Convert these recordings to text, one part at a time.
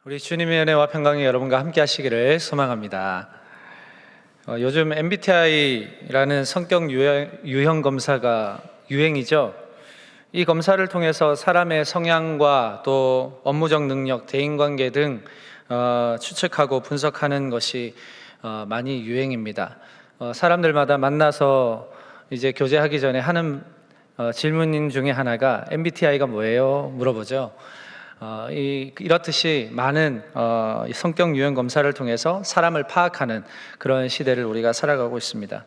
우리 주님의 은혜와 평강이 여러분과 함께 하시기를 소망합니다. 요즘 MBTI라는 성격 유형 검사가 유행이죠. 이 검사를 통해서 사람의 성향과 또 업무적 능력, 대인관계 등 추측하고 분석하는 것이 많이 유행입니다. 사람들마다 만나서 이제 교제하기 전에 하는 질문 중에 하나가 MBTI가 뭐예요? 물어보죠. 이렇듯이 많은 성격 유형 검사를 통해서 사람을 파악하는 그런 시대를 우리가 살아가고 있습니다.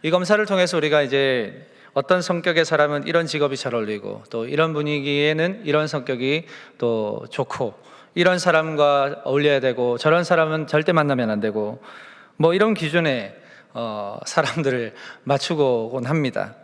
이 검사를 통해서 우리가 이제 어떤 성격의 사람은 이런 직업이 잘 어울리고 또 이런 분위기에는 이런 성격이 또 좋고 이런 사람과 어울려야 되고 저런 사람은 절대 만나면 안 되고 뭐 이런 기준에 사람들을 맞추곤 합니다.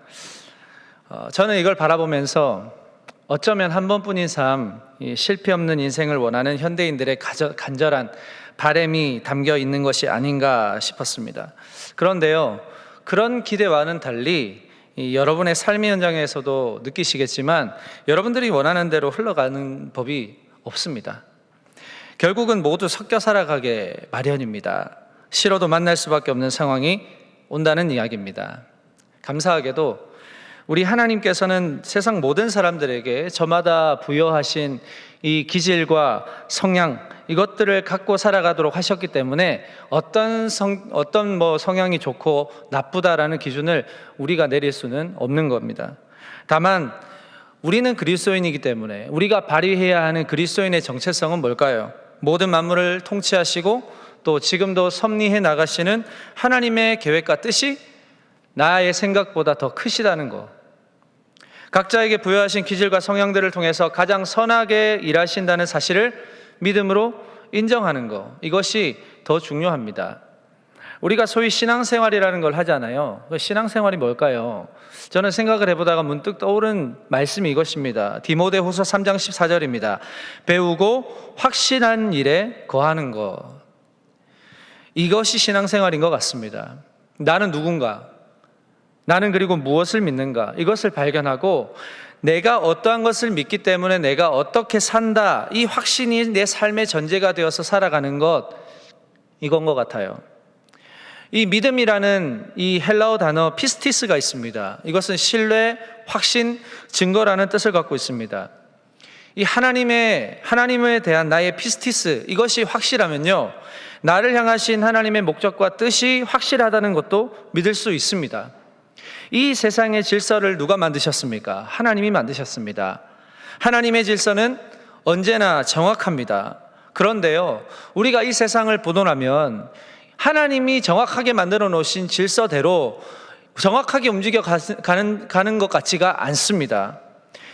저는 이걸 바라보면서 어쩌면 한 번뿐인 삶, 실패 없는 인생을 원하는 현대인들의 간절한 바람이 담겨 있는 것이 아닌가 싶었습니다. 그런데요, 그런 기대와는 달리 여러분의 삶의 현장에서도 느끼시겠지만 여러분들이 원하는 대로 흘러가는 법이 없습니다. 결국은 모두 섞여 살아가게 마련입니다. 싫어도 만날 수밖에 없는 상황이 온다는 이야기입니다. 감사하게도 우리 하나님께서는 세상 모든 사람들에게 저마다 부여하신 이 기질과 성향 이것들을 갖고 살아가도록 하셨기 때문에 어떤 성향이 좋고 나쁘다라는 기준을 우리가 내릴 수는 없는 겁니다. 다만 우리는 그리스도인이기 때문에 우리가 발휘해야 하는 그리스도인의 정체성은 뭘까요? 모든 만물을 통치하시고 또 지금도 섭리해 나가시는 하나님의 계획과 뜻이 나의 생각보다 더 크시다는 것, 각자에게 부여하신 기질과 성향들을 통해서 가장 선하게 일하신다는 사실을 믿음으로 인정하는 것, 이것이 더 중요합니다. 우리가 소위 신앙생활이라는 걸 하잖아요. 그 신앙생활이 뭘까요? 저는 생각을 해보다가 문득 떠오른 말씀이 이것입니다. 디모데후서 3장 14절입니다. 배우고 확신한 일에 거하는 것, 이것이 신앙생활인 것 같습니다. 나는 누군가, 나는 그리고 무엇을 믿는가, 이것을 발견하고 내가 어떠한 것을 믿기 때문에 내가 어떻게 산다, 이 확신이 내 삶의 전제가 되어서 살아가는 것, 이건 것 같아요. 이 믿음이라는 이 헬라어 단어 피스티스가 있습니다. 이것은 신뢰, 확신, 증거라는 뜻을 갖고 있습니다. 이 하나님에 대한 나의 피스티스, 이것이 확실하면요, 나를 향하신 하나님의 목적과 뜻이 확실하다는 것도 믿을 수 있습니다. 이 세상의 질서를 누가 만드셨습니까? 하나님이 만드셨습니다. 하나님의 질서는 언제나 정확합니다. 그런데요, 우리가 이 세상을 보도하면 하나님이 정확하게 만들어 놓으신 질서대로 정확하게 움직여 가는 것 같지가 않습니다.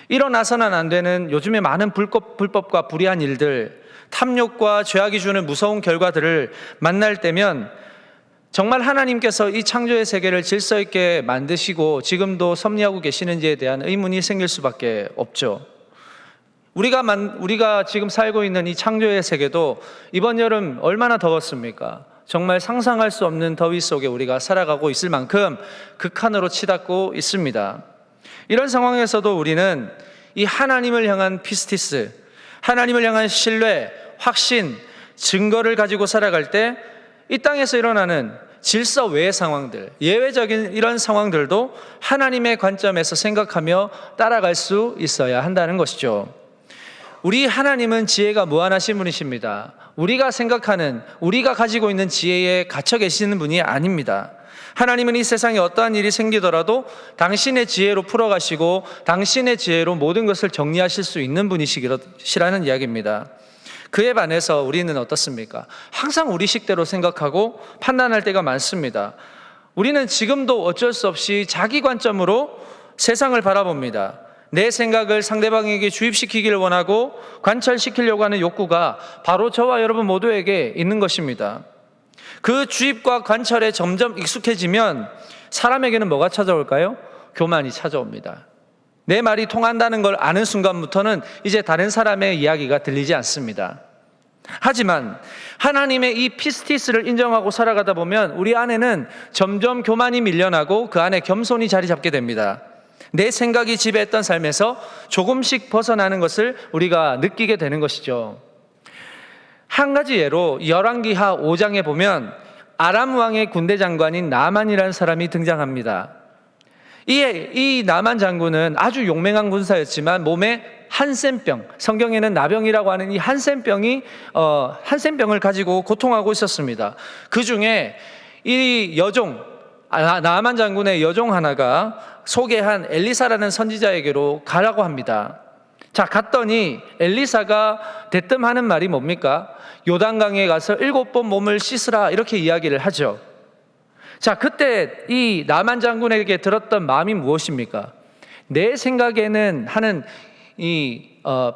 일어나서는 안 되는 요즘에 많은 불법과 불의한 일들, 탐욕과 죄악이 주는 무서운 결과들을 만날 때면 정말 하나님께서 이 창조의 세계를 질서 있게 만드시고 지금도 섭리하고 계시는지에 대한 의문이 생길 수밖에 없죠. 우리가 지금 살고 있는 이 창조의 세계도 이번 여름 얼마나 더웠습니까? 정말 상상할 수 없는 더위 속에 우리가 살아가고 있을 만큼 극한으로 치닫고 있습니다. 이런 상황에서도 우리는 이 하나님을 향한 피스티스, 하나님을 향한 신뢰, 확신, 증거를 가지고 살아갈 때 이 땅에서 일어나는 질서 외의 상황들, 예외적인 이런 상황들도 하나님의 관점에서 생각하며 따라갈 수 있어야 한다는 것이죠. 우리 하나님은 지혜가 무한하신 분이십니다. 우리가 생각하는, 우리가 가지고 있는 지혜에 갇혀 계시는 분이 아닙니다. 하나님은 이 세상에 어떠한 일이 생기더라도 당신의 지혜로 풀어가시고 당신의 지혜로 모든 것을 정리하실 수 있는 분이시라는 이야기입니다. 그에 반해서 우리는 어떻습니까? 항상 우리 식대로 생각하고 판단할 때가 많습니다. 우리는 지금도 어쩔 수 없이 자기 관점으로 세상을 바라봅니다. 내 생각을 상대방에게 주입시키기를 원하고 관철시키려고 하는 욕구가 바로 저와 여러분 모두에게 있는 것입니다. 그 주입과 관철에 점점 익숙해지면 사람에게는 뭐가 찾아올까요? 교만이 찾아옵니다. 내 말이 통한다는 걸 아는 순간부터는 이제 다른 사람의 이야기가 들리지 않습니다. 하지만 하나님의 이 피스티스를 인정하고 살아가다 보면 우리 안에는 점점 교만이 밀려나고 그 안에 겸손이 자리 잡게 됩니다. 내 생각이 지배했던 삶에서 조금씩 벗어나는 것을 우리가 느끼게 되는 것이죠. 한 가지 예로 열왕기하 5장에 보면 아람 왕의 군대 장관인 나만이라는 사람이 등장합니다. 이 나만 장군은 아주 용맹한 군사였지만 몸에 한센병, 성경에는 나병이라고 하는 이 한센병을 가지고 고통하고 있었습니다. 그 중에 이 나만 장군의 여종 하나가 소개한 엘리사라는 선지자에게로 가라고 합니다. 자, 갔더니 엘리사가 대뜸 하는 말이 뭡니까? 요단강에 가서 7번 몸을 씻으라, 이렇게 이야기를 하죠. 자, 그때 이 나만 장군에게 들었던 마음이 무엇입니까? 내 생각에는 하는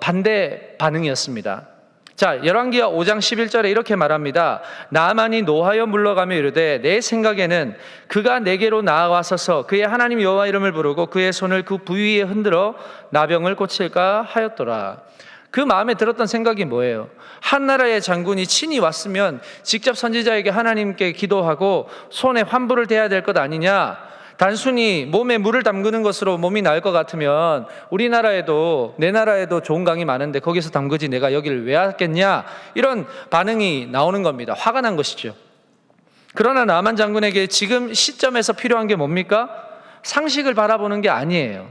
반대 반응이었습니다. 자, 열왕기하 5장 11절에 이렇게 말합니다. 나만이 노하여 물러가며 이르되 내 생각에는 그가 내게로 나아와서서 그의 하나님 여호와 이름을 부르고 그의 손을 그 부위에 흔들어 나병을 고칠까 하였더라. 그 마음에 들었던 생각이 뭐예요? 한 나라의 장군이 친히 왔으면 직접 선지자에게 하나님께 기도하고 손에 환부를 대야 될 것 아니냐? 단순히 몸에 물을 담그는 것으로 몸이 나을 것 같으면 내 나라에도 좋은 강이 많은데 거기서 담그지 내가 여기를 왜 왔겠냐? 이런 반응이 나오는 겁니다. 화가 난 것이죠. 그러나 나만 장군에게 지금 시점에서 필요한 게 뭡니까? 상식을 바라보는 게 아니에요.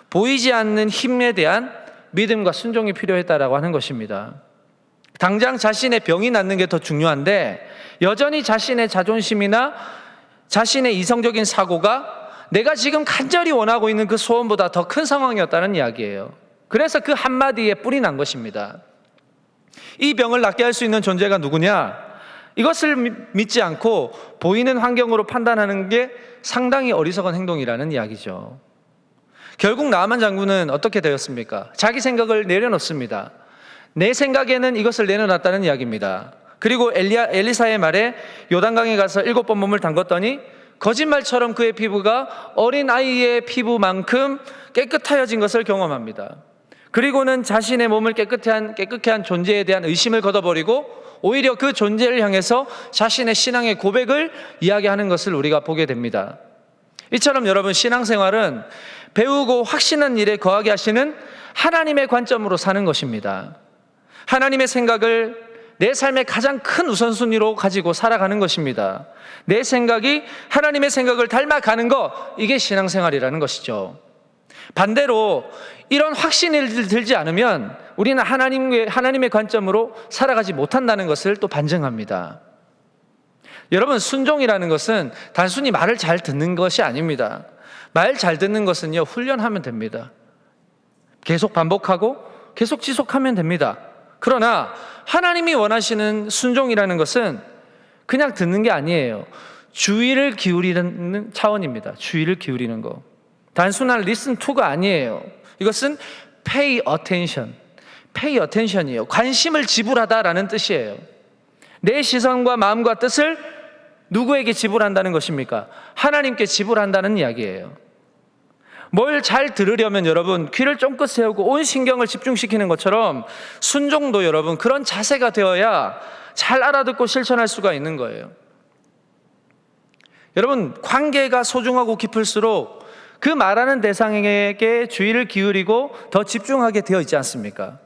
보이지 않는 힘에 대한 믿음과 순종이 필요했다라고 하는 것입니다. 당장 자신의 병이 낫는 게 더 중요한데 여전히 자신의 자존심이나 자신의 이성적인 사고가 내가 지금 간절히 원하고 있는 그 소원보다 더 큰 상황이었다는 이야기예요. 그래서 그 한마디에 뿔이 난 것입니다. 이 병을 낫게 할 수 있는 존재가 누구냐? 이것을 믿지 않고 보이는 환경으로 판단하는 게 상당히 어리석은 행동이라는 이야기죠. 결국 나만 장군은 어떻게 되었습니까? 자기 생각을 내려놓습니다. 내 생각에는 이것을 내려놨다는 이야기입니다. 그리고 엘리사의 말에 요단강에 가서 7번 몸을 담궜더니 거짓말처럼 그의 피부가 어린 아이의 피부만큼 깨끗하여진 것을 경험합니다. 그리고는 자신의 몸을 깨끗게 한 존재에 대한 의심을 걷어버리고 오히려 그 존재를 향해서 자신의 신앙의 고백을 이야기하는 것을 우리가 보게 됩니다. 이처럼 여러분, 신앙생활은 배우고 확신한 일에 거하게 하시는 하나님의 관점으로 사는 것입니다. 하나님의 생각을 내 삶의 가장 큰 우선순위로 가지고 살아가는 것입니다. 내 생각이 하나님의 생각을 닮아가는 것, 이게 신앙생활이라는 것이죠. 반대로 이런 확신이 들지 않으면 우리는 하나님의 관점으로 살아가지 못한다는 것을 또 반증합니다. 여러분, 순종이라는 것은 단순히 말을 잘 듣는 것이 아닙니다. 말 잘 듣는 것은요, 훈련하면 됩니다. 계속 반복하고 계속 지속하면 됩니다. 그러나 하나님이 원하시는 순종이라는 것은 그냥 듣는 게 아니에요. 주의를 기울이는 차원입니다. 주의를 기울이는 거. 단순한 listen to가 아니에요. 이것은 pay attention이에요. 관심을 지불하다라는 뜻이에요. 내 시선과 마음과 뜻을 누구에게 지불한다는 것입니까? 하나님께 지불한다는 이야기예요. 뭘 잘 들으려면 여러분, 귀를 쫑긋 세우고 온 신경을 집중시키는 것처럼 순종도 여러분, 그런 자세가 되어야 잘 알아듣고 실천할 수가 있는 거예요. 여러분, 관계가 소중하고 깊을수록 그 말하는 대상에게 주의를 기울이고 더 집중하게 되어 있지 않습니까?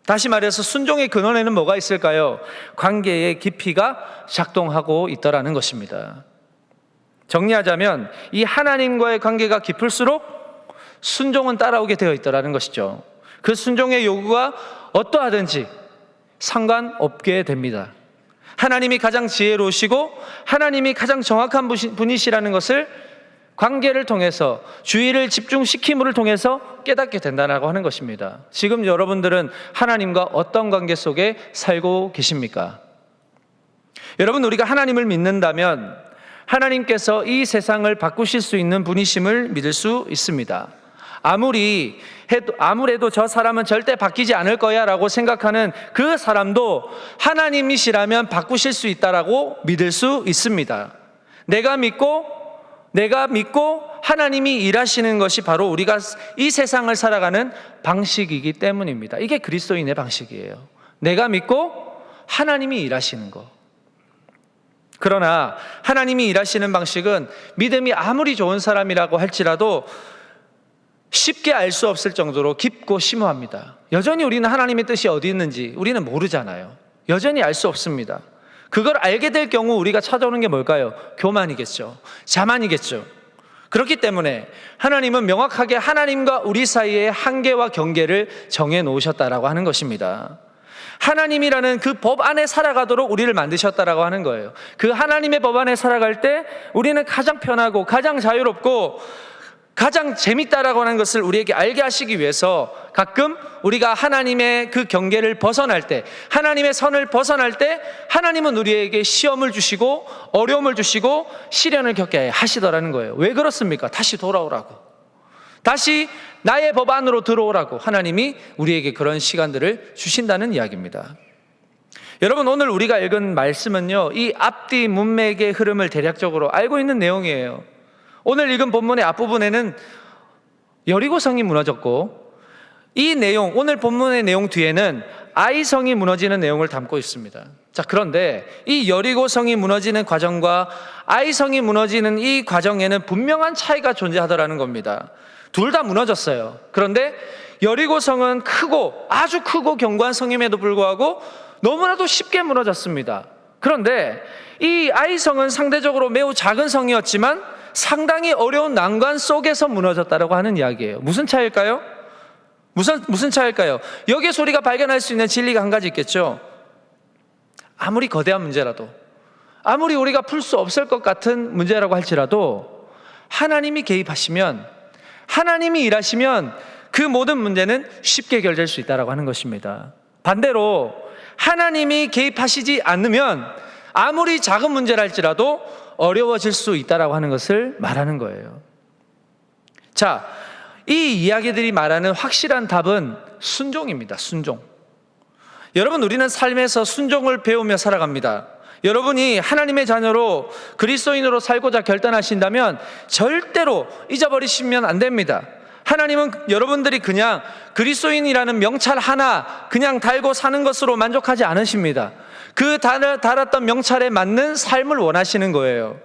다시 말해서 순종의 근원에는 뭐가 있을까요? 관계의 깊이가 작동하고 있다라는 것입니다. 정리하자면 이 하나님과의 관계가 깊을수록 순종은 따라오게 되어 있다라는 것이죠. 그 순종의 요구가 어떠하든지 상관없게 됩니다. 하나님이 가장 지혜로우시고 하나님이 가장 정확한 분이시라는 것을 관계를 통해서, 주의를 집중시킴을 통해서 깨닫게 된다고 하는 것입니다. 지금 여러분들은 하나님과 어떤 관계 속에 살고 계십니까? 여러분, 우리가 하나님을 믿는다면 하나님께서 이 세상을 바꾸실 수 있는 분이심을 믿을 수 있습니다. 아무래도 저 사람은 절대 바뀌지 않을 거야 라고 생각하는 그 사람도 하나님이시라면 바꾸실 수 있다라고 믿을 수 있습니다. 내가 믿고 하나님이 일하시는 것이 바로 우리가 이 세상을 살아가는 방식이기 때문입니다. 이게 그리스도인의 방식이에요. 내가 믿고 하나님이 일하시는 것. 그러나 하나님이 일하시는 방식은 믿음이 아무리 좋은 사람이라고 할지라도 쉽게 알 수 없을 정도로 깊고 심오합니다. 여전히 우리는 하나님의 뜻이 어디 있는지 우리는 모르잖아요. 여전히 알 수 없습니다. 그걸 알게 될 경우 우리가 찾아오는 게 뭘까요? 교만이겠죠. 자만이겠죠. 그렇기 때문에 하나님은 명확하게 하나님과 우리 사이의 한계와 경계를 정해 놓으셨다라고 하는 것입니다. 하나님이라는 그 법 안에 살아가도록 우리를 만드셨다라고 하는 거예요. 그 하나님의 법 안에 살아갈 때 우리는 가장 편하고 가장 자유롭고 가장 재밌다라고 하는 것을 우리에게 알게 하시기 위해서 가끔 우리가 하나님의 그 경계를 벗어날 때, 하나님의 선을 벗어날 때 하나님은 우리에게 시험을 주시고 어려움을 주시고 시련을 겪게 하시더라는 거예요. 왜 그렇습니까? 다시 돌아오라고, 다시 나의 법 안으로 들어오라고 하나님이 우리에게 그런 시간들을 주신다는 이야기입니다. 여러분, 오늘 우리가 읽은 말씀은요, 이 앞뒤 문맥의 흐름을 대략적으로 알고 있는 내용이에요. 오늘 읽은 본문의 앞부분에는 여리고성이 무너졌고, 이 내용, 오늘 본문의 내용 뒤에는 아이성이 무너지는 내용을 담고 있습니다. 자, 그런데 이 여리고성이 무너지는 과정과 아이성이 무너지는 이 과정에는 분명한 차이가 존재하더라는 겁니다. 둘 다 무너졌어요. 그런데 여리고성은 크고 아주 크고 견고한 성임에도 불구하고 너무나도 쉽게 무너졌습니다. 그런데 이 아이성은 상대적으로 매우 작은 성이었지만 상당히 어려운 난관 속에서 무너졌다라고 하는 이야기예요. 무슨 차이일까요? 무슨 차이일까요? 여기에서 우리가 발견할 수 있는 진리가 한 가지 있겠죠. 아무리 거대한 문제라도, 아무리 우리가 풀 수 없을 것 같은 문제라고 할지라도 하나님이 개입하시면, 하나님이 일하시면 그 모든 문제는 쉽게 해결될 수 있다라고 하는 것입니다. 반대로 하나님이 개입하시지 않으면 아무리 작은 문제라 할지라도 어려워질 수 있다라고 하는 것을 말하는 거예요. 자, 이 이야기들이 말하는 확실한 답은 순종입니다. 순종. 여러분, 우리는 삶에서 순종을 배우며 살아갑니다. 여러분이 하나님의 자녀로 그리스도인으로 살고자 결단하신다면 절대로 잊어버리시면 안 됩니다. 하나님은 여러분들이 그냥 그리스도인이라는 명찰 하나 그냥 달고 사는 것으로 만족하지 않으십니다. 그 달았던 명찰에 맞는 삶을 원하시는 거예요.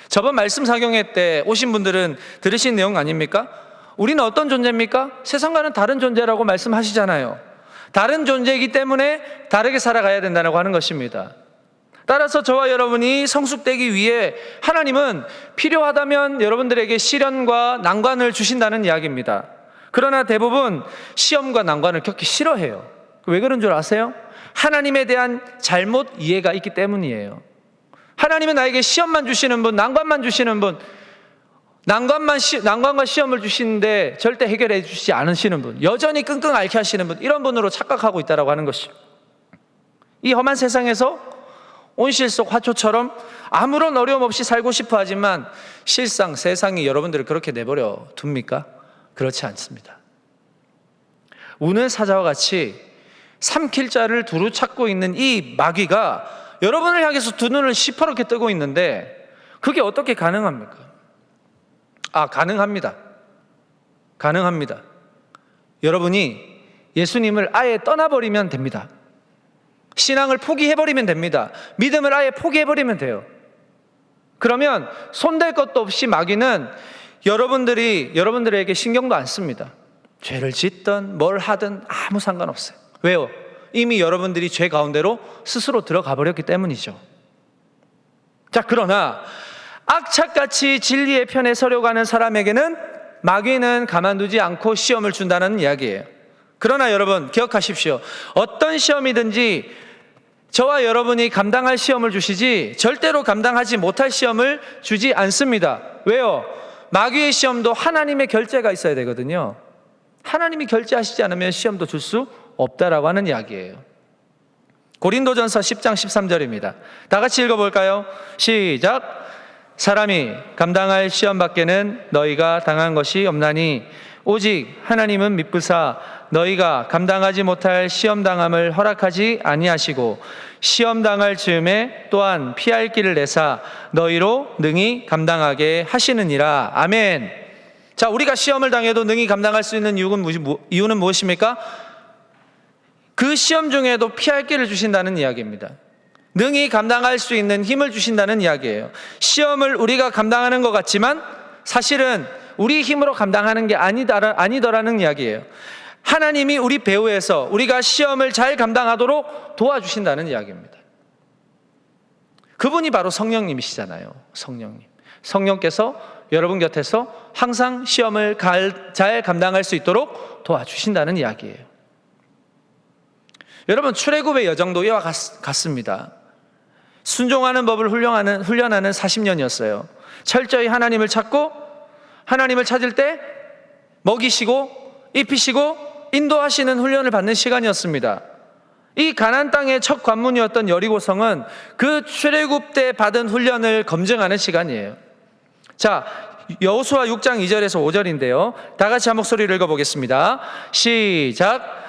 저번 말씀 사경회 때 오신 분들은 들으신 내용 아닙니까? 우리는 어떤 존재입니까? 세상과는 다른 존재라고 말씀하시잖아요. 다른 존재이기 때문에 다르게 살아가야 된다고 하는 것입니다. 따라서 저와 여러분이 성숙되기 위해 하나님은 필요하다면 여러분들에게 시련과 난관을 주신다는 이야기입니다. 그러나 대부분 시험과 난관을 겪기 싫어해요. 왜 그런 줄 아세요? 하나님에 대한 잘못 이해가 있기 때문이에요. 하나님은 나에게 시험만 주시는 분, 난관만 주시는 분, 난관과 시험을 주시는데 절대 해결해 주시지 않으시는 분, 여전히 끙끙 앓게 하시는 분, 이런 분으로 착각하고 있다고 하는 것이죠. 이 험한 세상에서 온실 속 화초처럼 아무런 어려움 없이 살고 싶어 하지만 실상 세상이 여러분들을 그렇게 내버려 둡니까? 그렇지 않습니다. 우는 사자와 같이 삼킬 자를 두루 찾고 있는 이 마귀가 여러분을 향해서 두 눈을 시퍼렇게 뜨고 있는데 그게 어떻게 가능합니까? 가능합니다. 가능합니다. 여러분이 예수님을 아예 떠나버리면 됩니다. 신앙을 포기해버리면 됩니다. 믿음을 아예 포기해버리면 돼요. 그러면 손댈 것도 없이 마귀는 여러분들에게 신경도 안 씁니다. 죄를 짓든 뭘 하든 아무 상관없어요. 왜요? 이미 여러분들이 죄 가운데로 스스로 들어가 버렸기 때문이죠. 자, 그러나 악착같이 진리의 편에 서려고 하는 사람에게는 마귀는 가만두지 않고 시험을 준다는 이야기예요. 그러나 여러분 기억하십시오. 어떤 시험이든지 저와 여러분이 감당할 시험을 주시지 절대로 감당하지 못할 시험을 주지 않습니다. 왜요? 마귀의 시험도 하나님의 결제가 있어야 되거든요. 하나님이 결제하시지 않으면 시험도 줄 수 없다라고 하는 이야기예요. 고린도전서 10장 13절입니다. 다 같이 읽어볼까요? 시작. 사람이 감당할 시험 밖에는 너희가 당한 것이 없나니 오직 하나님은 미쁘사 너희가 감당하지 못할 시험당함을 허락하지 아니하시고 시험당할 즈음에 또한 피할 길을 내사 너희로 능히 감당하게 하시느니라. 아멘. 자, 우리가 시험을 당해도 능히 감당할 수 있는 이유는 무엇입니까? 그 시험 중에도 피할 길을 주신다는 이야기입니다. 능히 감당할 수 있는 힘을 주신다는 이야기예요. 시험을 우리가 감당하는 것 같지만 사실은 우리 힘으로 감당하는 게 아니더라는 이야기예요. 하나님이 우리 배후에서 우리가 시험을 잘 감당하도록 도와주신다는 이야기입니다. 그분이 바로 성령님이시잖아요. 성령께서 여러분 곁에서 항상 시험을 잘 감당할 수 있도록 도와주신다는 이야기예요. 여러분, 출애굽의 여정도 이와 같습니다. 순종하는 법을 훈련하는 40년이었어요. 철저히 하나님을 찾고, 하나님을 찾을 때 먹이시고 입히시고 인도하시는 훈련을 받는 시간이었습니다. 이 가나안 땅의 첫 관문이었던 여리고성은 그 출애굽 때 받은 훈련을 검증하는 시간이에요. 자, 여호수아 6장 2절에서 5절인데요. 다 같이 한 목소리를 읽어보겠습니다. 시작.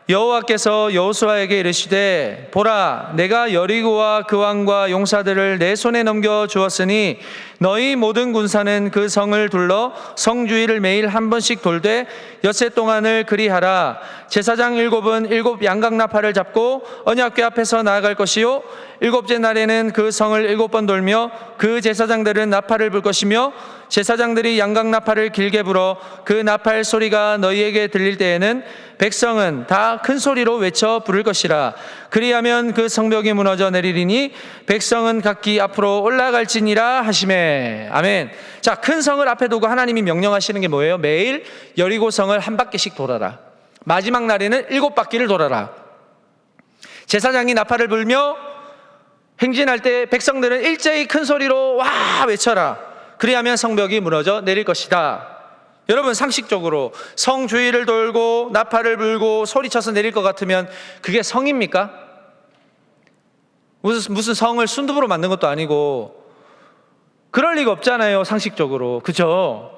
여호와께서 여호수아에게 이르시되 보라, 내가 여리고와 그 왕과 용사들을 내 손에 넘겨 주었으니 너희 모든 군사는 그 성을 둘러 성 주위를 매일 한 번씩 돌되 엿새 동안을 그리하라. 제사장 7은 7 양각나팔을 잡고 언약궤 앞에서 나아갈 것이요, 7째 날에는 그 성을 7번 돌며 그 제사장들은 나팔을 불 것이며 제사장들이 양각나팔을 길게 불어 그 나팔 소리가 너희에게 들릴 때에는 백성은 다 큰 소리로 외쳐 부를 것이라. 그리하면 그 성벽이 무너져 내리리니 백성은 각기 앞으로 올라갈지니라 하시매. 아멘. 자, 큰 성을 앞에 두고 하나님이 명령하시는 게 뭐예요? 매일 여리고성을 한 바퀴씩 돌아라. 마지막 날에는 7바퀴를 돌아라. 제사장이 나팔을 불며 행진할 때 백성들은 일제히 큰 소리로 와 외쳐라. 그리하면 성벽이 무너져 내릴 것이다. 여러분, 상식적으로 성 주위를 돌고 나팔을 불고 소리쳐서 내릴 것 같으면 그게 성입니까? 무슨 성을 순두부로 만든 것도 아니고 그럴 리가 없잖아요, 상식적으로. 그죠?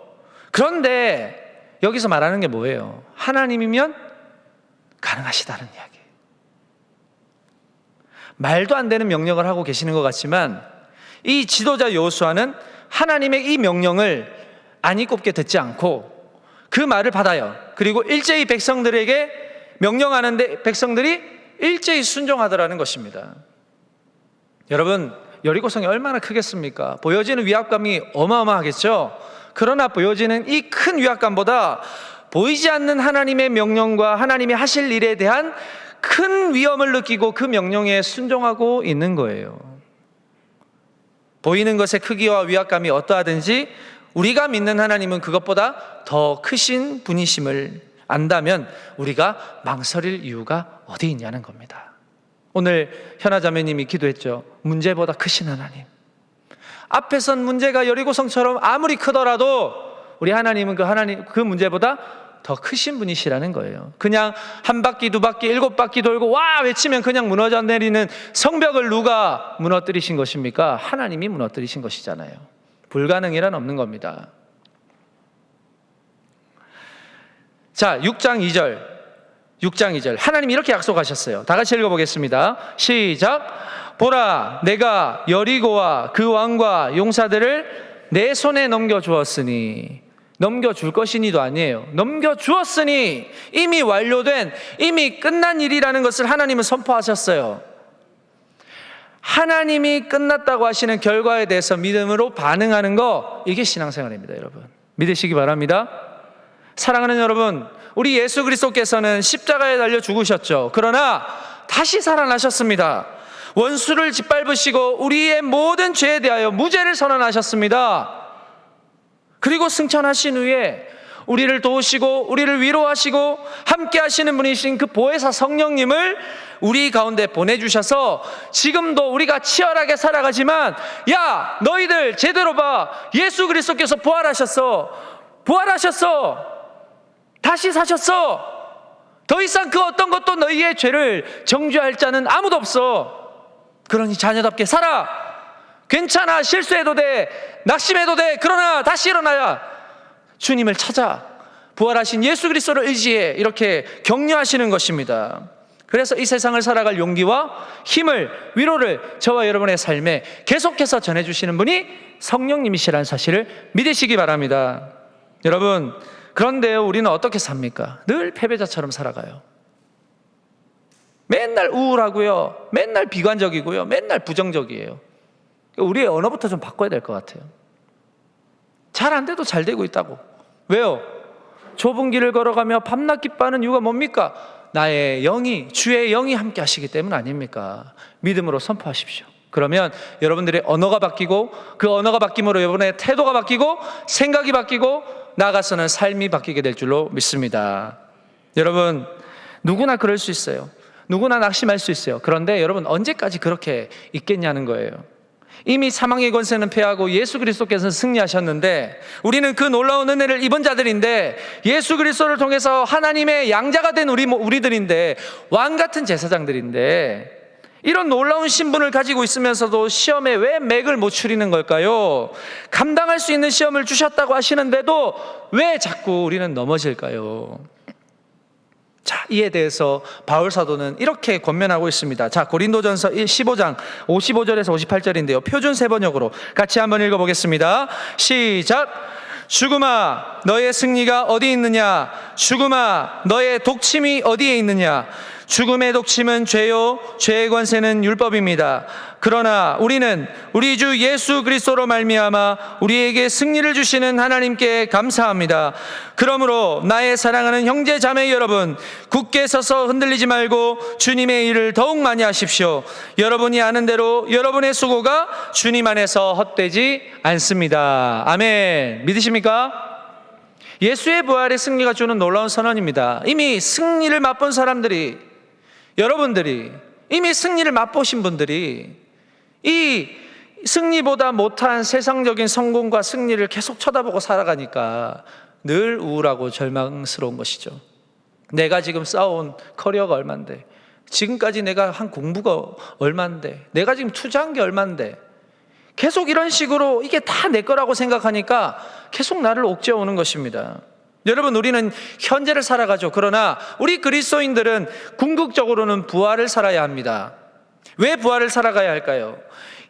그런데 여기서 말하는 게 뭐예요? 하나님이면 가능하시다는 이야기예요. 말도 안 되는 명령을 하고 계시는 것 같지만 이 지도자 여호수아는 하나님의 이 명령을 안이 꼽게 듣지 않고 그 말을 받아요. 그리고 일제히 백성들에게 명령하는데 백성들이 일제히 순종하더라는 것입니다. 여러분, 여리고성이 얼마나 크겠습니까? 보여지는 위압감이 어마어마하겠죠? 그러나 보여지는 이 큰 위압감보다 보이지 않는 하나님의 명령과 하나님이 하실 일에 대한 큰 위험을 느끼고 그 명령에 순종하고 있는 거예요. 보이는 것의 크기와 위압감이 어떠하든지 우리가 믿는 하나님은 그것보다 더 크신 분이심을 안다면 우리가 망설일 이유가 어디 있냐는 겁니다. 오늘 현아 자매님이 기도했죠. 문제보다 크신 하나님. 앞에 선 문제가 여리고성처럼 아무리 크더라도 우리 하나님은 그 문제보다 더 크신 분이시라는 거예요. 그냥 한 바퀴, 두 바퀴, 7바퀴 돌고 와 외치면 그냥 무너져 내리는 성벽을 누가 무너뜨리신 것입니까? 하나님이 무너뜨리신 것이잖아요. 불가능이란 없는 겁니다. 자, 6장 2절. 하나님이 이렇게 약속하셨어요. 다 같이 읽어보겠습니다. 시작. 보라, 내가 여리고와 그 왕과 용사들을 내 손에 넘겨주었으니. 넘겨줄 것이니도 아니에요. 넘겨주었으니 이미 완료된, 이미 끝난 일이라는 것을 하나님은 선포하셨어요. 하나님이 끝났다고 하시는 결과에 대해서 믿음으로 반응하는 거, 이게 신앙생활입니다. 여러분, 믿으시기 바랍니다. 사랑하는 여러분, 우리 예수 그리스도께서는 십자가에 달려 죽으셨죠. 그러나 다시 살아나셨습니다. 원수를 짓밟으시고 우리의 모든 죄에 대하여 무죄를 선언하셨습니다. 그리고 승천하신 후에 우리를 도우시고 우리를 위로하시고 함께 하시는 분이신 그 보혜사 성령님을 우리 가운데 보내주셔서 지금도 우리가 치열하게 살아가지만, 야, 너희들 제대로 봐, 예수 그리스도께서 부활하셨어. 다시 사셨어. 더 이상 그 어떤 것도 너희의 죄를 정죄할 자는 아무도 없어. 그러니 자녀답게 살아. 괜찮아, 실수해도 돼, 낙심해도 돼. 그러나 다시 일어나야 주님을 찾아 부활하신 예수 그리스도를 의지해. 이렇게 격려하시는 것입니다. 그래서 이 세상을 살아갈 용기와 힘을, 위로를 저와 여러분의 삶에 계속해서 전해주시는 분이 성령님이시라는 사실을 믿으시기 바랍니다. 여러분, 그런데 우리는 어떻게 삽니까? 늘 패배자처럼 살아가요. 맨날 우울하고요, 맨날 비관적이고요, 맨날 부정적이에요. 우리의 언어부터 좀 바꿔야 될 것 같아요. 잘 안 돼도 잘 되고 있다고. 왜요? 좁은 길을 걸어가며 밤낮 기뻐하는 이유가 뭡니까? 나의 영이, 주의 영이 함께 하시기 때문 아닙니까? 믿음으로 선포하십시오. 그러면 여러분들의 언어가 바뀌고, 그 언어가 바뀜으로 여러분의 태도가 바뀌고, 생각이 바뀌고, 나아가서는 삶이 바뀌게 될 줄로 믿습니다. 여러분, 누구나 그럴 수 있어요. 누구나 낙심할 수 있어요. 그런데 여러분, 언제까지 그렇게 있겠냐는 거예요. 이미 사망의 권세는 패하고 예수 그리스도께서는 승리하셨는데, 우리는 그 놀라운 은혜를 입은 자들인데, 예수 그리스도를 통해서 하나님의 양자가 된 우리들인데, 왕 같은 제사장들인데, 이런 놀라운 신분을 가지고 있으면서도 시험에 왜 맥을 못 추리는 걸까요? 감당할 수 있는 시험을 주셨다고 하시는데도 왜 자꾸 우리는 넘어질까요? 자, 이에 대해서 바울 사도는 이렇게 권면하고 있습니다. 자, 고린도전서 15장 55절에서 58절인데요. 표준 세번역으로 같이 한번 읽어보겠습니다. 시작! 죽음아, 너의 승리가 어디 있느냐? 죽음아, 너의 독침이 어디에 있느냐? 죽음의 독침은 죄요, 죄의 권세는 율법입니다. 그러나 우리는 우리 주 예수 그리스도로 말미암아 우리에게 승리를 주시는 하나님께 감사합니다. 그러므로 나의 사랑하는 형제 자매 여러분, 굳게 서서 흔들리지 말고 주님의 일을 더욱 많이 하십시오. 여러분이 아는 대로 여러분의 수고가 주님 안에서 헛되지 않습니다. 아멘. 믿으십니까? 예수의 부활의 승리가 주는 놀라운 선언입니다. 이미 승리를 맛본 사람들이, 여러분들이, 이미 승리를 맛보신 분들이 이 승리보다 못한 세상적인 성공과 승리를 계속 쳐다보고 살아가니까 늘 우울하고 절망스러운 것이죠. 내가 지금 쌓아온 커리어가 얼만데, 지금까지 내가 한 공부가 얼만데, 내가 지금 투자한 게 얼만데, 계속 이런 식으로 이게 다 내 거라고 생각하니까 계속 나를 옥죄어오는 것입니다. 여러분, 우리는 현재를 살아가죠. 그러나 우리 그리스도인들은 궁극적으로는 부활을 살아야 합니다. 왜 부활을 살아가야 할까요?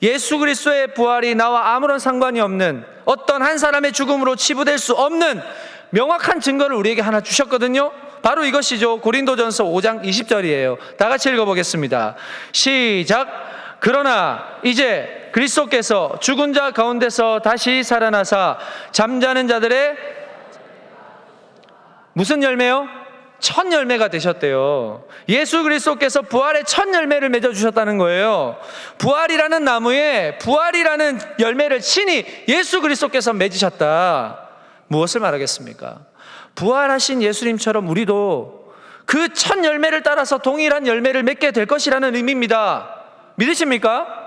예수 그리스도의 부활이 나와 아무런 상관이 없는, 어떤 한 사람의 죽음으로 치부될 수 없는 명확한 증거를 우리에게 하나 주셨거든요. 바로 이것이죠. 고린도전서 5장 20절이에요. 다 같이 읽어보겠습니다. 시작! 그러나 이제 그리스도께서 죽은 자 가운데서 다시 살아나사 잠자는 자들의 무슨 열매요? 첫 열매가 되셨대요. 예수 그리스도께서 부활의 첫 열매를 맺어주셨다는 거예요. 부활이라는 나무에 부활이라는 열매를 친히 예수 그리스도께서 맺으셨다. 무엇을 말하겠습니까? 부활하신 예수님처럼 우리도 그 첫 열매를 따라서 동일한 열매를 맺게 될 것이라는 의미입니다. 믿으십니까?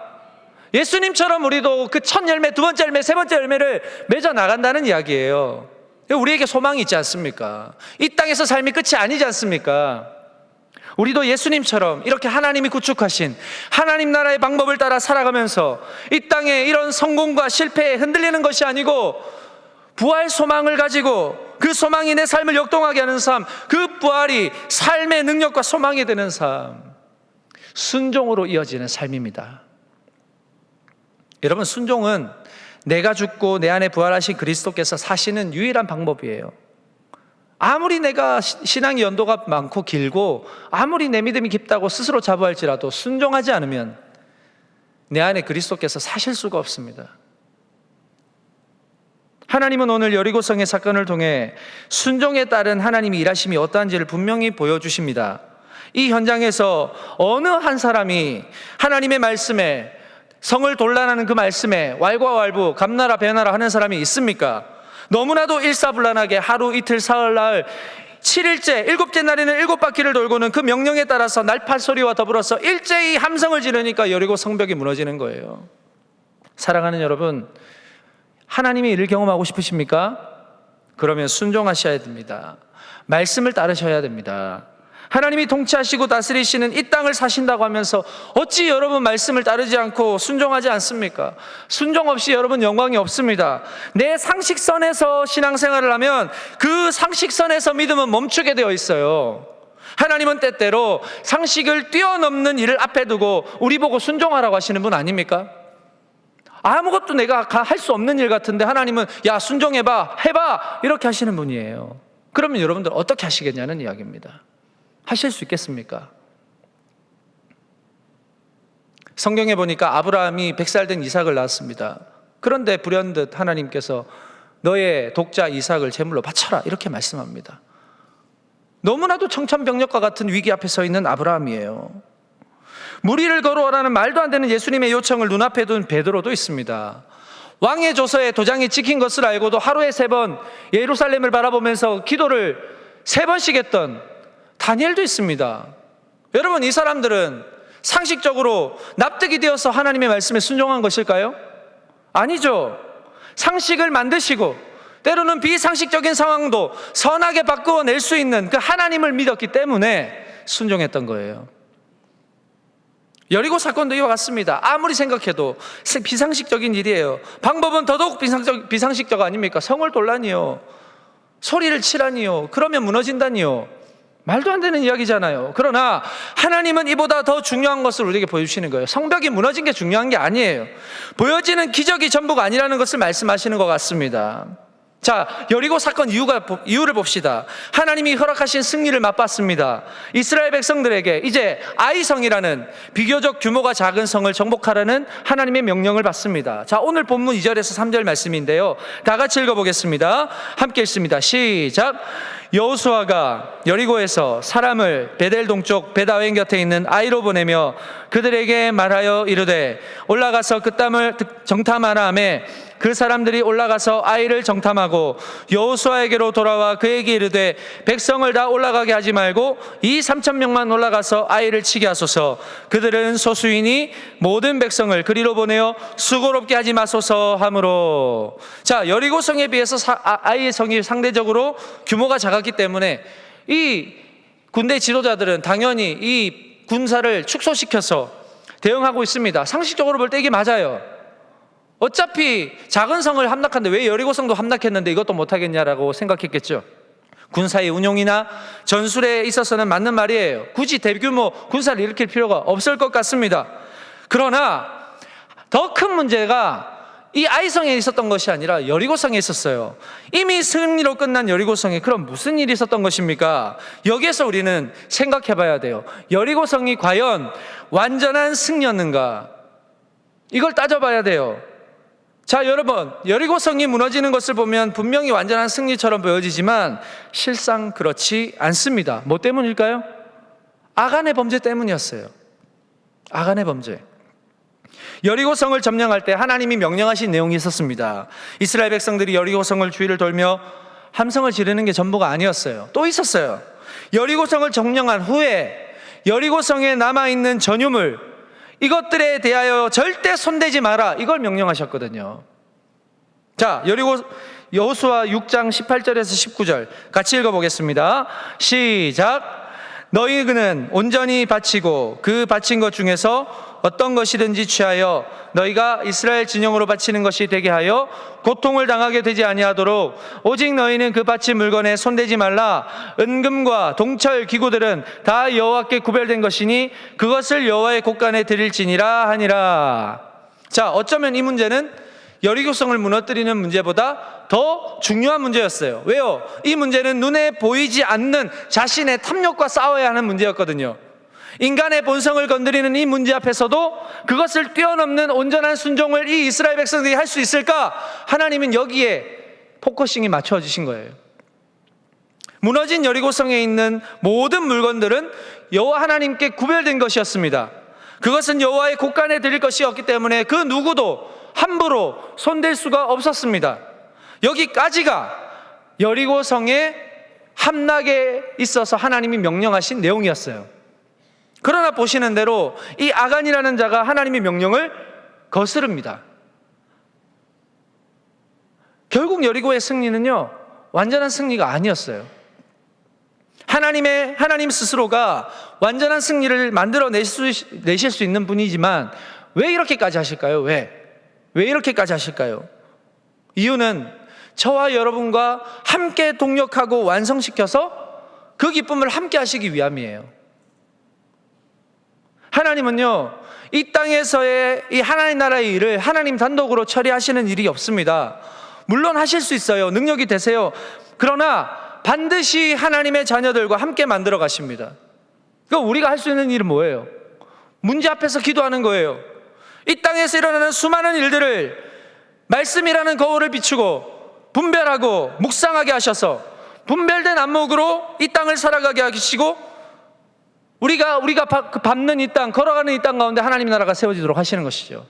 예수님처럼 우리도 그 첫 열매, 두 번째 열매, 세 번째 열매를 맺어 나간다는 이야기예요. 우리에게 소망이 있지 않습니까? 이 땅에서 삶이 끝이 아니지 않습니까? 우리도 예수님처럼 이렇게 하나님이 구축하신 하나님 나라의 방법을 따라 살아가면서 이 땅에 이런 성공과 실패에 흔들리는 것이 아니고 부활 소망을 가지고 그 소망이 내 삶을 역동하게 하는 삶, 그 부활이 삶의 능력과 소망이 되는 삶, 순종으로 이어지는 삶입니다. 여러분, 순종은 내가 죽고 내 안에 부활하신 그리스도께서 사시는 유일한 방법이에요. 아무리 내가 신앙의 연도가 많고 길고 아무리 내 믿음이 깊다고 스스로 자부할지라도 순종하지 않으면 내 안에 그리스도께서 사실 수가 없습니다. 하나님은 오늘 여리고성의 사건을 통해 순종에 따른 하나님의 일하심이 어떠한지를 분명히 보여주십니다. 이 현장에서 어느 한 사람이 하나님의 말씀에, 성을 돌란하는 그 말씀에 왈가왈부 감나라 배나라 하는 사람이 있습니까? 너무나도 일사불란하게 하루 이틀 사흘 나흘 7일째 7째 날에는 7바퀴를 돌고는 그 명령에 따라서 날파 소리와 더불어서 일제히 함성을 지르니까 여리고 성벽이 무너지는 거예요. 사랑하는 여러분, 하나님의 일을 경험하고 싶으십니까? 그러면 순종하셔야 됩니다. 말씀을 따르셔야 됩니다. 하나님이 통치하시고 다스리시는 이 땅을 사신다고 하면서 어찌 여러분 말씀을 따르지 않고 순종하지 않습니까? 순종 없이 여러분 영광이 없습니다. 내 상식선에서 신앙생활을 하면 그 상식선에서 믿음은 멈추게 되어 있어요. 하나님은 때때로 상식을 뛰어넘는 일을 앞에 두고 우리 보고 순종하라고 하시는 분 아닙니까? 아무것도 내가 할 수 없는 일 같은데 하나님은 야 순종해봐, 해봐 이렇게 하시는 분이에요. 그러면 여러분들 어떻게 하시겠냐는 이야기입니다. 하실 수 있겠습니까? 성경에 보니까 아브라함이 100살 된 이삭을 낳았습니다. 그런데 불현듯 하나님께서 너의 독자 이삭을 제물로 바쳐라, 이렇게 말씀합니다. 너무나도 청천벽력과 같은 위기 앞에 서 있는 아브라함이에요. 무리를 걸어오라는 말도 안 되는 예수님의 요청을 눈앞에 둔 베드로도 있습니다. 왕의 조서에 도장이 찍힌 것을 알고도 하루에 3번 예루살렘을 바라보면서 기도를 3번씩 했던 다니엘도 있습니다. 여러분, 이 사람들은 상식적으로 납득이 되어서 하나님의 말씀에 순종한 것일까요? 아니죠. 상식을 만드시고 때로는 비상식적인 상황도 선하게 바꾸어낼 수 있는 그 하나님을 믿었기 때문에 순종했던 거예요. 여리고 사건도 이와 같습니다. 아무리 생각해도 비상식적인 일이에요. 방법은 더더욱 비상식적 아닙니까? 성을 돌라니요, 소리를 치라니요, 그러면 무너진다니요. 말도 안 되는 이야기잖아요. 그러나 하나님은 이보다 더 중요한 것을 우리에게 보여주시는 거예요. 성벽이 무너진 게 중요한 게 아니에요. 보여지는 기적이 전부가 아니라는 것을 말씀하시는 것 같습니다. 자, 여리고 사건 이유를 봅시다. 하나님이 허락하신 승리를 맛봤습니다. 이스라엘 백성들에게 이제 아이성이라는 비교적 규모가 작은 성을 정복하라는 하나님의 명령을 받습니다. 자, 오늘 본문 2절에서 3절 말씀인데요, 다 같이 읽어보겠습니다. 함께 읽습니다. 시작. 여호수아가 여리고에서 사람을 베델 동쪽 베다웬 곁에 있는 아이로 보내며 그들에게 말하여 이르되 올라가서 그 땅을 정탐하라 하매 그 사람들이 올라가서 아이를 정탐하고 여호수아에게로 돌아와 그에게 이르되 백성을 다 올라가게 하지 말고 이 3,000명만 올라가서 아이를 치게 하소서. 그들은 소수이니 모든 백성을 그리로 보내어 수고롭게 하지 마소서 하므로. 자, 여리고성에 비해서 아이의 성이 상대적으로 규모가 작았기 때문에 이 군대 지도자들은 당연히 이 군사를 축소시켜서 대응하고 있습니다. 상식적으로 볼 때 이게 맞아요. 어차피 작은 성을 함락하는데 왜 여리고성도 함락했는데 이것도 못하겠냐라고 생각했겠죠. 군사의 운용이나 전술에 있어서는 맞는 말이에요. 굳이 대규모 군사를 일으킬 필요가 없을 것 같습니다. 그러나 더 큰 문제가 이 아이성에 있었던 것이 아니라 여리고성에 있었어요. 이미 승리로 끝난 여리고성에 그럼 무슨 일이 있었던 것입니까? 여기에서 우리는 생각해 봐야 돼요. 여리고성이 과연 완전한 승리였는가? 이걸 따져봐야 돼요. 자, 여러분, 여리고성이 무너지는 것을 보면 분명히 완전한 승리처럼 보여지지만 실상 그렇지 않습니다. 뭐 때문일까요? 아간의 범죄 때문이었어요. 아간의 범죄. 여리고성을 점령할 때 하나님이 명령하신 내용이 있었습니다. 이스라엘 백성들이 여리고성을 주위를 돌며 함성을 지르는 게 전부가 아니었어요. 또 있었어요. 여리고성을 점령한 후에 여리고성에 남아있는 전유물, 이것들에 대하여 절대 손대지 마라, 이걸 명령하셨거든요. 자, 여호수아 6장 18절에서 19절 같이 읽어보겠습니다. 시작. 너희는 온전히 바치고 그 바친 것 중에서 어떤 것이든지 취하여 너희가 이스라엘 진영으로 바치는 것이 되게 하여 고통을 당하게 되지 아니하도록 오직 너희는 그 바친 물건에 손대지 말라. 은금과 동철 기구들은 다 여호와께 구별된 것이니 그것을 여호와의 곳간에 드릴지니라 하니라. 자, 어쩌면 이 문제는 여리고성을 무너뜨리는 문제보다 더 중요한 문제였어요. 왜요? 이 문제는 눈에 보이지 않는 자신의 탐욕과 싸워야 하는 문제였거든요. 인간의 본성을 건드리는 이 문제 앞에서도 그것을 뛰어넘는 온전한 순종을 이 이스라엘 백성들이 할 수 있을까? 하나님은 여기에 포커싱이 맞춰지신 거예요. 무너진 여리고성에 있는 모든 물건들은 여호와 하나님께 구별된 것이었습니다. 그것은 여호와의 곳간에 드릴 것이었기 때문에 그 누구도 함부로 손댈 수가 없었습니다. 여기까지가 여리고성의 함락에 있어서 하나님이 명령하신 내용이었어요. 그러나 보시는 대로 이 아간이라는 자가 하나님의 명령을 거스릅니다. 결국 여리고의 승리는요, 완전한 승리가 아니었어요. 하나님 스스로가 완전한 승리를 만들어 내실 수 있는 분이지만 왜 이렇게까지 하실까요? 왜 이렇게까지 하실까요? 이유는 저와 여러분과 함께 동력하고 완성시켜서 그 기쁨을 함께 하시기 위함이에요. 하나님은요, 이 땅에서의 이 하나님 나라의 일을 하나님 단독으로 처리하시는 일이 없습니다. 물론 하실 수 있어요. 능력이 되세요. 그러나 반드시 하나님의 자녀들과 함께 만들어 가십니다. 그러니까 우리가 할 수 있는 일은 뭐예요? 문제 앞에서 기도하는 거예요. 이 땅에서 일어나는 수많은 일들을 말씀이라는 거울을 비추고 분별하고 묵상하게 하셔서 분별된 안목으로 이 땅을 살아가게 하시고 우리가 밟는 이 땅, 걸어가는 이 땅 가운데 하나님 나라가 세워지도록 하시는 것이죠.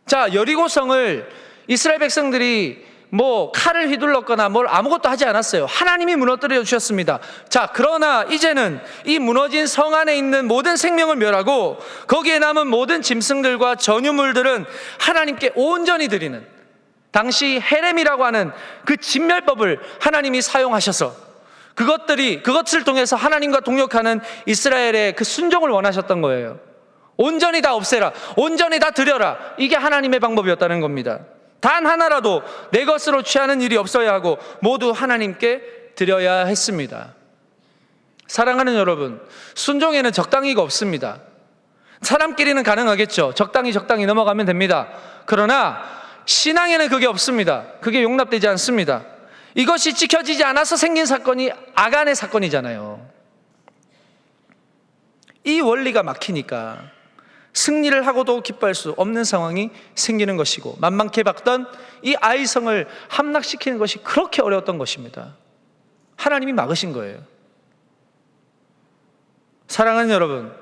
자, 여리고성을 이스라엘 백성들이 칼을 휘둘렀거나 아무것도 하지 않았어요. 하나님이 무너뜨려 주셨습니다. 자, 그러나 이제는 이 무너진 성 안에 있는 모든 생명을 멸하고 거기에 남은 모든 짐승들과 전유물들은 하나님께 온전히 드리는, 당시 헤렘이라고 하는 그 진멸법을 하나님이 사용하셔서 그것을 통해서 하나님과 동역하는 이스라엘의 그 순종을 원하셨던 거예요. 온전히 다 없애라, 온전히 다 드려라. 이게 하나님의 방법이었다는 겁니다. 단 하나라도 내 것으로 취하는 일이 없어야 하고 모두 하나님께 드려야 했습니다. 사랑하는 여러분, 순종에는 적당히가 없습니다. 사람끼리는 가능하겠죠. 적당히 넘어가면 됩니다. 그러나 신앙에는 그게 없습니다. 그게 용납되지 않습니다. 이것이 지켜지지 않아서 생긴 사건이 아간의 사건이잖아요. 이 원리가 막히니까 승리를 하고도 기뻐할 수 없는 상황이 생기는 것이고, 만만케 박던 이 아이성을 함락시키는 것이 그렇게 어려웠던 것입니다. 하나님이 막으신 거예요. 사랑하는 여러분,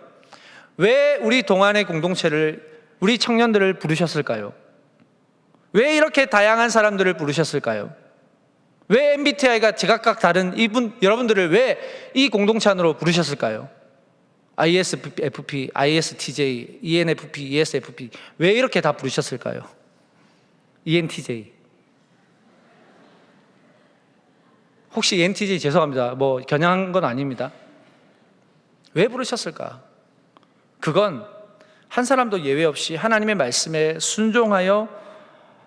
왜 우리 동안의 공동체를, 우리 청년들을 부르셨을까요? 왜 이렇게 다양한 사람들을 부르셨을까요? 왜 MBTI가 제각각 다른 여러분들을 왜 이 공동체 안으로 부르셨을까요? ISFP, ISTJ, ENFP, ESFP, 왜 이렇게 다 부르셨을까요? ENTJ. 혹시 ENTJ 죄송합니다. 겨냥한 건 아닙니다. 왜 부르셨을까? 그건 한 사람도 예외 없이 하나님의 말씀에 순종하여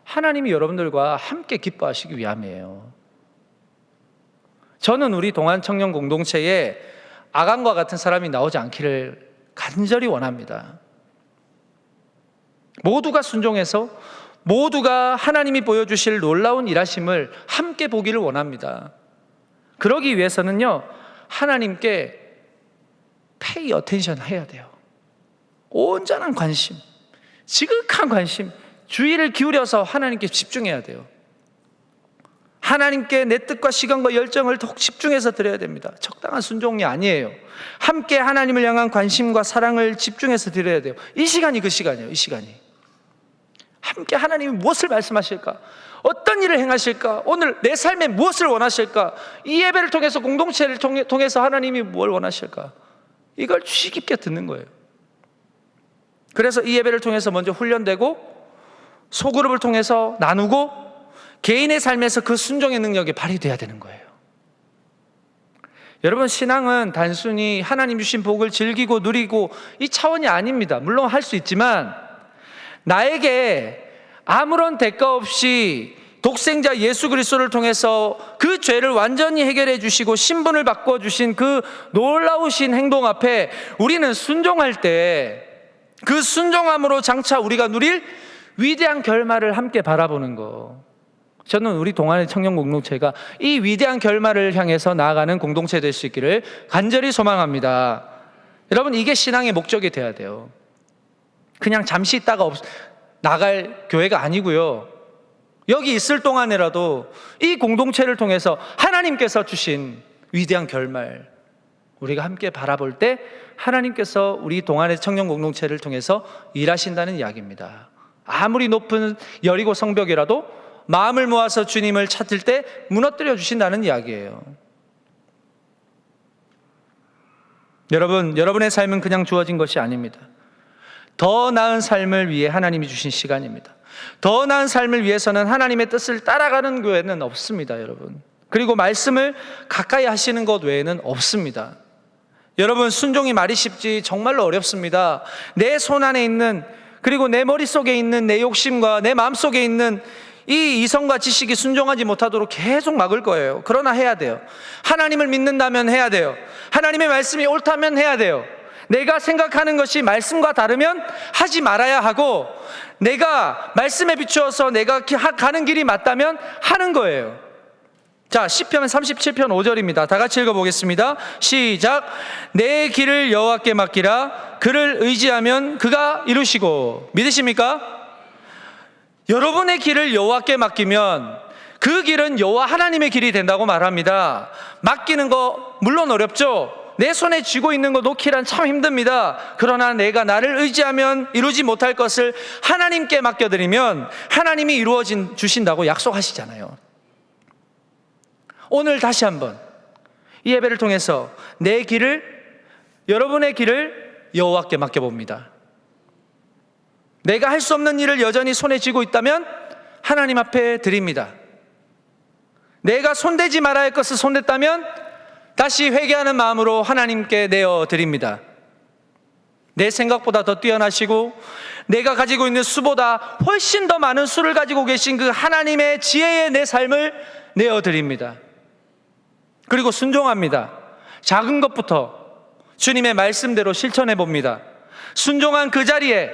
하나님이 여러분들과 함께 기뻐하시기 위함이에요. 저는 우리 동안 청년 공동체에 아간과 같은 사람이 나오지 않기를 간절히 원합니다. 모두가 순종해서 모두가 하나님이 보여주실 놀라운 일하심을 함께 보기를 원합니다. 그러기 위해서는요, 하나님께 pay attention 해야 돼요. 온전한 관심, 지극한 관심, 주의를 기울여서 하나님께 집중해야 돼요. 하나님께 내 뜻과 시간과 열정을 더욱 집중해서 드려야 됩니다. 적당한 순종이 아니에요. 함께 하나님을 향한 관심과 사랑을 집중해서 드려야 돼요. 이 시간이 그 시간이에요. 이 시간이 함께 하나님이 무엇을 말씀하실까, 어떤 일을 행하실까, 오늘 내 삶에 무엇을 원하실까, 이 예배를 통해서 공동체를 통해서 하나님이 뭘 원하실까, 이걸 주의 깊게 듣는 거예요. 그래서 이 예배를 통해서 먼저 훈련되고 소그룹을 통해서 나누고 개인의 삶에서 그 순종의 능력이 발휘돼야 되는 거예요. 여러분, 신앙은 단순히 하나님 주신 복을 즐기고 누리고 이 차원이 아닙니다. 물론 할 수 있지만 나에게 아무런 대가 없이 독생자 예수 그리스도를 통해서 그 죄를 완전히 해결해 주시고 신분을 바꿔주신 그 놀라우신 행동 앞에 우리는 순종할 때 그 순종함으로 장차 우리가 누릴 위대한 결말을 함께 바라보는 거, 저는 우리 동안의 청년 공동체가 이 위대한 결말을 향해서 나아가는 공동체 될 수 있기를 간절히 소망합니다. 여러분, 이게 신앙의 목적이 돼야 돼요. 그냥 잠시 있다가 나갈 교회가 아니고요, 여기 있을 동안이라도 이 공동체를 통해서 하나님께서 주신 위대한 결말 우리가 함께 바라볼 때 하나님께서 우리 동안의 청년 공동체를 통해서 일하신다는 이야기입니다. 아무리 높은 여리고 성벽이라도 마음을 모아서 주님을 찾을 때 무너뜨려 주신다는 이야기예요. 여러분의 삶은 그냥 주어진 것이 아닙니다. 더 나은 삶을 위해 하나님이 주신 시간입니다. 더 나은 삶을 위해서는 하나님의 뜻을 따라가는 교회는 없습니다, 여러분. 그리고 말씀을 가까이 하시는 것 외에는 없습니다. 여러분, 순종이 말이 쉽지 정말로 어렵습니다. 내 손 안에 있는, 그리고 내 머릿속에 있는 내 욕심과 내 마음속에 있는 이 이성과 지식이 순종하지 못하도록 계속 막을 거예요. 그러나 해야 돼요. 하나님을 믿는다면 해야 돼요. 하나님의 말씀이 옳다면 해야 돼요. 내가 생각하는 것이 말씀과 다르면 하지 말아야 하고, 내가 말씀에 비추어서 내가 가는 길이 맞다면 하는 거예요. 자, 시편 37편 5절입니다. 다 같이 읽어보겠습니다. 시작. 내 길을 여호와께 맡기라. 그를 의지하면 그가 이루시고. 믿으십니까? 여러분의 길을 여호와께 맡기면 그 길은 여호와 하나님의 길이 된다고 말합니다. 맡기는 거 물론 어렵죠. 내 손에 쥐고 있는 거 놓기란 참 힘듭니다. 그러나 내가 나를 의지하면 이루지 못할 것을 하나님께 맡겨드리면 하나님이 이루어 주신다고 약속하시잖아요. 오늘 다시 한번 이 예배를 통해서 내 길을, 여러분의 길을 여호와께 맡겨봅니다. 내가 할 수 없는 일을 여전히 손에 쥐고 있다면 하나님 앞에 드립니다. 내가 손대지 말아야 할 것을 손댔다면 다시 회개하는 마음으로 하나님께 내어드립니다. 내 생각보다 더 뛰어나시고 내가 가지고 있는 수보다 훨씬 더 많은 수를 가지고 계신 그 하나님의 지혜에 내 삶을 내어드립니다. 그리고 순종합니다. 작은 것부터 주님의 말씀대로 실천해 봅니다. 순종한 그 자리에,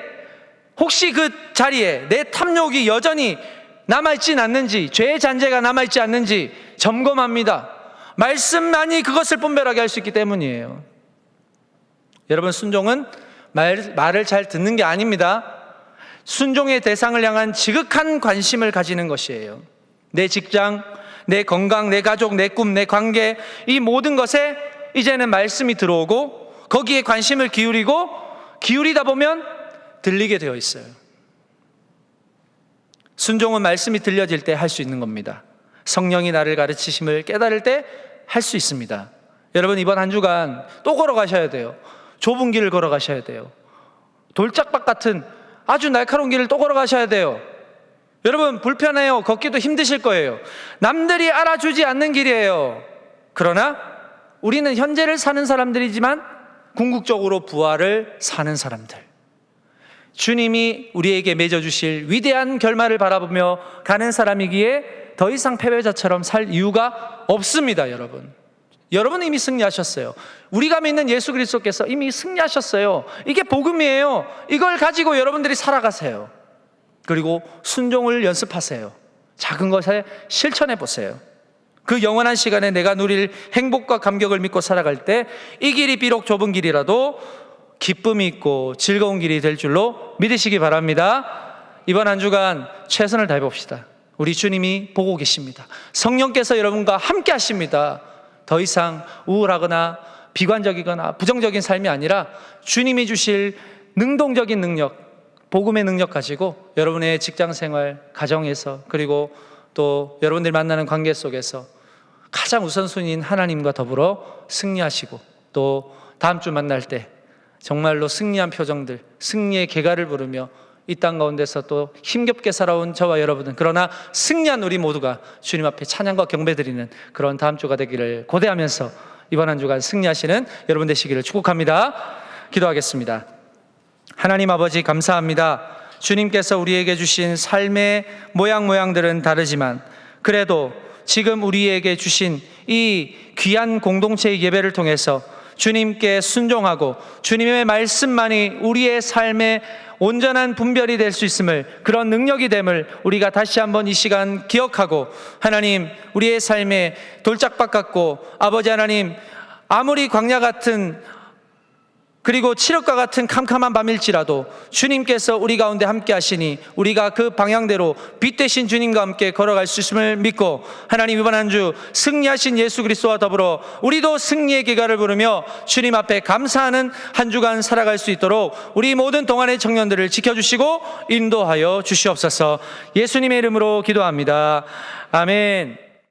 혹시 그 자리에 내 탐욕이 여전히 남아있진 않는지, 죄의 잔재가 남아있지 않는지 점검합니다. 말씀만이 그것을 분별하게 할 수 있기 때문이에요. 여러분, 순종은 말을 잘 듣는 게 아닙니다. 순종의 대상을 향한 지극한 관심을 가지는 것이에요. 내 직장, 내 건강, 내 가족, 내 꿈, 내 관계, 이 모든 것에 이제는 말씀이 들어오고 거기에 관심을 기울이다 보면 들리게 되어 있어요. 순종은 말씀이 들려질 때 할 수 있는 겁니다. 성령이 나를 가르치심을 깨달을 때 할 수 있습니다. 여러분, 이번 한 주간 또 걸어가셔야 돼요. 좁은 길을 걸어가셔야 돼요. 돌짝밭 같은 아주 날카로운 길을 또 걸어가셔야 돼요. 여러분, 불편해요. 걷기도 힘드실 거예요. 남들이 알아주지 않는 길이에요. 그러나 우리는 현재를 사는 사람들이지만 궁극적으로 부활을 사는 사람들, 주님이 우리에게 맺어주실 위대한 결말을 바라보며 가는 사람이기에 더 이상 패배자처럼 살 이유가 없습니다. 여러분은 이미 승리하셨어요. 우리가 믿는 예수 그리스도께서 이미 승리하셨어요. 이게 복음이에요. 이걸 가지고 여러분들이 살아가세요. 그리고 순종을 연습하세요. 작은 것에 실천해 보세요. 그 영원한 시간에 내가 누릴 행복과 감격을 믿고 살아갈 때 이 길이 비록 좁은 길이라도 기쁨이 있고 즐거운 길이 될 줄로 믿으시기 바랍니다. 이번 한 주간 최선을 다해 봅시다. 우리 주님이 보고 계십니다. 성령께서 여러분과 함께 하십니다. 더 이상 우울하거나 비관적이거나 부정적인 삶이 아니라 주님이 주실 능동적인 능력, 복음의 능력 가지고 여러분의 직장생활, 가정에서, 그리고 또 여러분들이 만나는 관계 속에서 가장 우선순위인 하나님과 더불어 승리하시고, 또 다음 주 만날 때 정말로 승리한 표정들, 승리의 개가를 부르며 이 땅 가운데서 또 힘겹게 살아온 저와 여러분은, 그러나 승리한 우리 모두가 주님 앞에 찬양과 경배드리는 그런 다음 주가 되기를 고대하면서 이번 한 주간 승리하시는 여러분 되시기를 축복합니다. 기도하겠습니다. 하나님 아버지, 감사합니다. 주님께서 우리에게 주신 삶의 모양들은 다르지만 그래도 지금 우리에게 주신 이 귀한 공동체의 예배를 통해서 주님께 순종하고 주님의 말씀만이 우리의 삶의 온전한 분별이 될 수 있음을, 그런 능력이 됨을 우리가 다시 한번 이 시간 기억하고, 하나님, 우리의 삶에 돌짝밭 같고 아버지 하나님, 아무리 광야 같은 그리고 칠흑과 같은 캄캄한 밤일지라도 주님께서 우리 가운데 함께 하시니 우리가 그 방향대로 빛 되신 주님과 함께 걸어갈 수 있음을 믿고, 하나님, 이번 한 주 승리하신 예수 그리스도와 더불어 우리도 승리의 기가를 부르며 주님 앞에 감사하는 한 주간 살아갈 수 있도록 우리 모든 동안의 청년들을 지켜주시고 인도하여 주시옵소서. 예수님의 이름으로 기도합니다. 아멘.